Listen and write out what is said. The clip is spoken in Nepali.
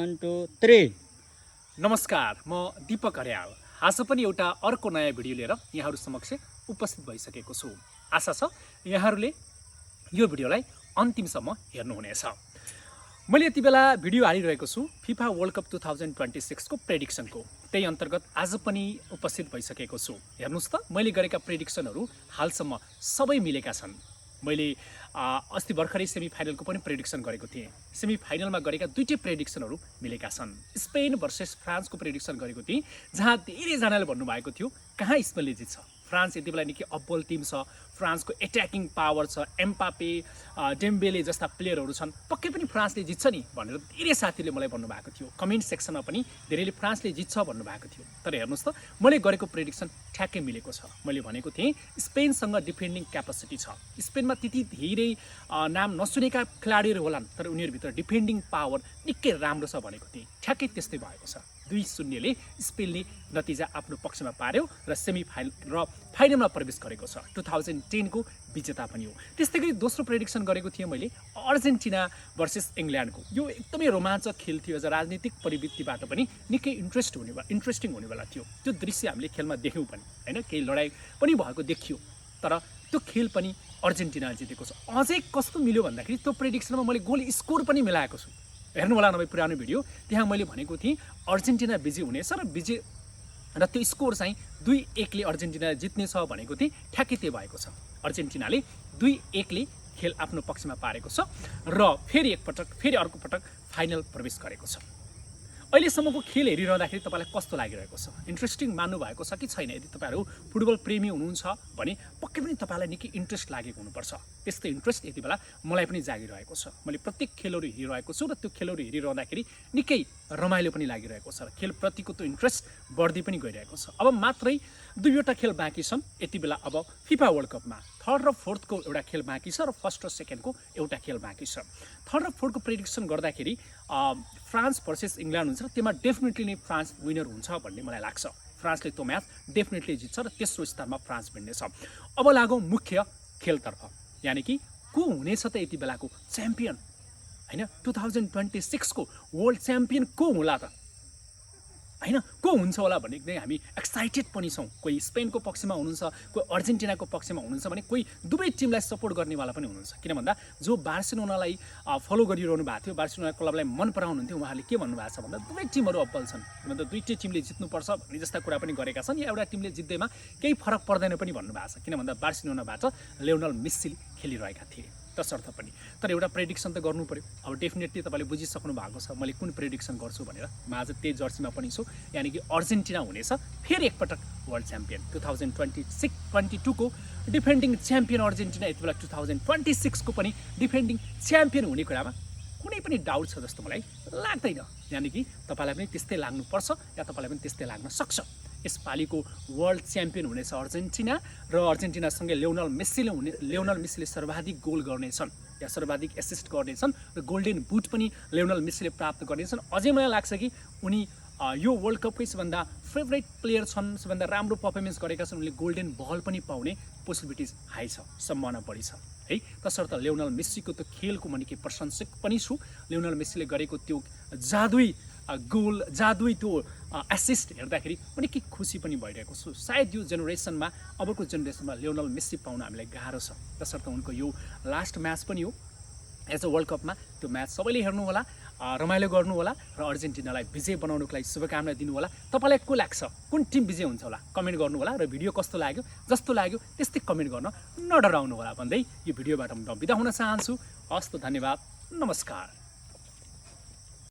1 2 3 नमस्कार, म दीपक अर्याल। आज पनि एउटा अर्को नयाँ भिडियो लिएर यहाँहरू समक्ष उपस्थित भइसकेको छु। आशा छ यहाँहरूले यो भिडियोलाई अन्तिमसम्म हेर्नुहुनेछ। मैले यति बेला भिडियो हालिरहेको छु फिफा वर्ल्ड कप 2026 को प्रेडिक्सनको। त्यही अन्तर्गत आज पनि उपस्थित भइसकेको छु। हेर्नुस् त, मैले गरेका प्रेडिक्सनहरू हालसम्म सबै मिलेका छन्। मैले अस्ति भर्खरै सेमिफाइनलको पनि प्रेडिक्सन गरेको थिएँ। सेमिफाइनलमा गरेका दुईटै प्रेडिक्सनहरू मिलेका छन्। स्पेन भर्सेस फ्रान्सको प्रेडिक्सन गरेको थिएँ, जहाँ धेरैजनाले भन्नुभएको थियो कहाँ स्पेनले जित्छ। फ्रान्स यति बेला निकै अब्बल टिम छ, फ्रान्सको एट्याकिङ पावर छ, एम्पापे डेम्बेले जस्ता प्लेयरहरू छन्, पक्कै पनि फ्रान्सले जित्छ नि भनेर धेरै साथीहरूले मलाई भन्नुभएको थियो। कमेन्ट सेक्सनमा पनि धेरैले फ्रान्सले जित्छ भन्नुभएको थियो। तर हेर्नुहोस् त, मैले गरेको प्रेडिक्सन ठ्याक्कै मिलेको छ। मैले भनेको थिएँ स्पेनसँग डिफेन्डिङ क्यापासिटी छ। स्पेनमा त्यति धेरै नाम नसुनेका खेलाडीहरू होलान्, तर उनीहरूभित्र डिफेन्डिङ पावर निकै राम्रो छ भनेको थिएँ। ठ्याक्कै त्यस्तै भएको छ। 2-0ले स्पेनले नतिजा आफ्नो पक्षमा पार्यो र सेमिफाइनल र फाइनलमा प्रवेश गरेको छ। 2010 को विजेता पनि हो। त्यस्तै गरी दोस्रो प्रेडिक्सन गरेको थिएँ मैले अर्जेन्टिना भर्सेस इङ्ल्यान्डको। यो एकदमै रोमाञ्चक खेल थियो। अझ राजनीतिक प्रवृत्तिबाट पनि निकै इन्ट्रेस्टिङ हुनेवाला थियो। त्यो दृश्य हामीले खेलमा देख्यौँ पनि, होइन, केही लडाइँ पनि भएको देखियो। तर त्यो खेल पनि अर्जेन्टिना जितेको छ। अझै कस्तो मिल्यो भन्दाखेरि त्यो प्रेडिक्सनमा मैले गोल स्कोर पनि मिलाएको छु। हेर्नु होला नभए पुरानो भिडियो, त्यहाँ मैले भनेको थिएँ अर्जेन्टिना विजय हुनेछ र त्यो स्कोर चाहिँ 2-1 ले अर्जेन्टिना जित्नेछ भनेको थिएँ। ठ्याक्कै त्यो भएको छ। अर्जेन्टिनाले 2-1 ले खेल आफ्नो पक्षमा पारेको छ र फेरि अर्को पटक फाइनल प्रवेश गरेको छ। अहिलेसम्मको खेल हेरिरहँदाखेरि तपाईँलाई कस्तो लागिरहेको छ? इन्ट्रेस्टिङ मान्नु भएको छ कि छैन? यदि तपाईँहरू फुटबल प्रेमी हुनुहुन्छ भने पक्कै पनि तपाईँलाई निकै इन्ट्रेस्ट लागेको हुनुपर्छ। त्यस्तो इन्ट्रेस्ट यति बेला मलाई पनि जागिरहेको छ। मैले प्रत्येक खेलहरू हेरिरहेको छु र त्यो खेलहरू हेरिरहँदाखेरि निकै रमाइलो पनि लागिरहेको छ र खेलप्रतिको त्यो इन्ट्रेस्ट बढ्दै पनि गइरहेको छ। अब मात्रै 2वटा खेल बाँकी छन् यति बेला। अब फिफा वर्ल्ड कपमा 3rd र 4th को एउटा खेल बाँकी छ र 1st र 2nd को एउटा खेल बाँकी छ। 3rd र 4th को प्रेडिक्सन गर्दाखेरि फ्रान्स भर्सेस इङ्ल्यान्ड हुन्छ र त्यसमा डेफिनेटली नै फ्रान्स विनर हुन्छ भन्ने मलाई लाग्छ। फ्रान्सले त्यो म्याच डेफिनेटली जित्छ र तेस्रो स्थानमा फ्रान्स भिड्नेछ। अब लागौँ मुख्य खेलतर्फ, यानि कि को हुनेछ त यति बेलाको च्याम्पियन, होइन? 2026 को वर्ल्ड च्याम्पियन को होला त, होइन? को हुन्छ होला भन्ने एकदमै हामी एक्साइटेड पनि छौँ। कोही स्पेनको पक्षमा हुनुहुन्छ, कोही अर्जेन्टिनाको पक्षमा हुनुहुन्छ भने कोही दुवै टिमलाई सपोर्ट गर्नेवाला पनि हुनुहुन्छ। किन भन्दा जो बार्सिलोनालाई फलो गरिरहनु भएको थियो, बार्सिलोना क्लबलाई मन पराउनुहुन्थ्यो, उहाँहरूले के भन्नुभएको छ भन्दा दुवै टिमहरू अब्बल छन्, किन भन्दा दुईटै टिमले जित्नुपर्छ भन्ने जस्ता कुरा पनि गरेका छन्। या एउटा टिमले जित्दैमा केही फरक पर्दैन पनि भन्नुभएको छ। किन भन्दा बार्सिलोनाबाट लियोनल मेस्सी खेलिरहेका थिए तसर्थ पनि। तर एउटा प्रेडिक्सन त गर्नु पर्यो। अब डेफिनेटली तपाईँले बुझिसक्नु भएको छ मैले कुन प्रेडिक्सन गर्छु भनेर। म आज त्यही जर्सीमा पनि छु, यानि कि अर्जेन्टिना हुनेछ फेरि एकपटक वर्ल्ड च्याम्पियन। 2022 को डिफेन्डिङ च्याम्पियन अर्जेन्टिना यति बेला 2026 को पनि डिफेन्डिङ च्याम्पियन हुने कुरामा कुनै पनि डाउट छ जस्तो मलाई लाग्दैन। यानि कि तपाईँलाई पनि त्यस्तै लाग्नुपर्छ या तपाईँलाई पनि त्यस्तै लाग्न सक्छ। यसपालिको वर्ल्ड च्याम्पियन हुनेछ अर्जेन्टिना र अर्जेन्टिनासँगै लियोनल मेस्सीले सर्वाधिक गोल गर्नेछन् या सर्वाधिक एसिस्ट गर्नेछन् र गोल्डन बुट पनि लियोनल मेस्सीले प्राप्त गर्नेछन्। अझै मलाई लाग्छ कि उनी यो वर्ल्ड कपकै सबभन्दा फेभरेट प्लेयर छन्, सबभन्दा राम्रो पर्फर्मेन्स गरेका छन्। उनले गोल्डन बल पनि पाउने पोसिबिलिटिज हाई छ, सम्भावना बढी छ, है। तसर्थ लियोनल मेस्सीको त्यो खेलको म निकै प्रशंसक पनि छु। लियोनल मेस्सीले गरेको त्यो जादुई त्यो एसिस्ट हेर्दाखेरि पनि के खुसी पनि भइरहेको छु। सायद यो अबको जेनेरेसनमा लियोनल मेस्सी पाउन हामीलाई गाह्रो छ। तसर्थ उनको यो लास्ट म्याच पनि हो एज अ वर्ल्ड कपमा। त्यो म्याच सबैले हेर्नु होला, रमाइलो गर्नु होला र अर्जेन्टिनालाई विजय बनाउनुको लागि शुभकामना दिनु होला। तपाईँलाई को लाग्छ, कुन टिम विजय हुन्छ होला कमेन्ट गर्नु होला र भिडियो कस्तो लाग्यो जस्तो लाग्यो त्यस्तै कमेन्ट गर्न नडराउनु होला भन्दै यो भिडियोबाट म बिदा हुन चाहन्छु। हस्त, धन्यवाद, नमस्कार।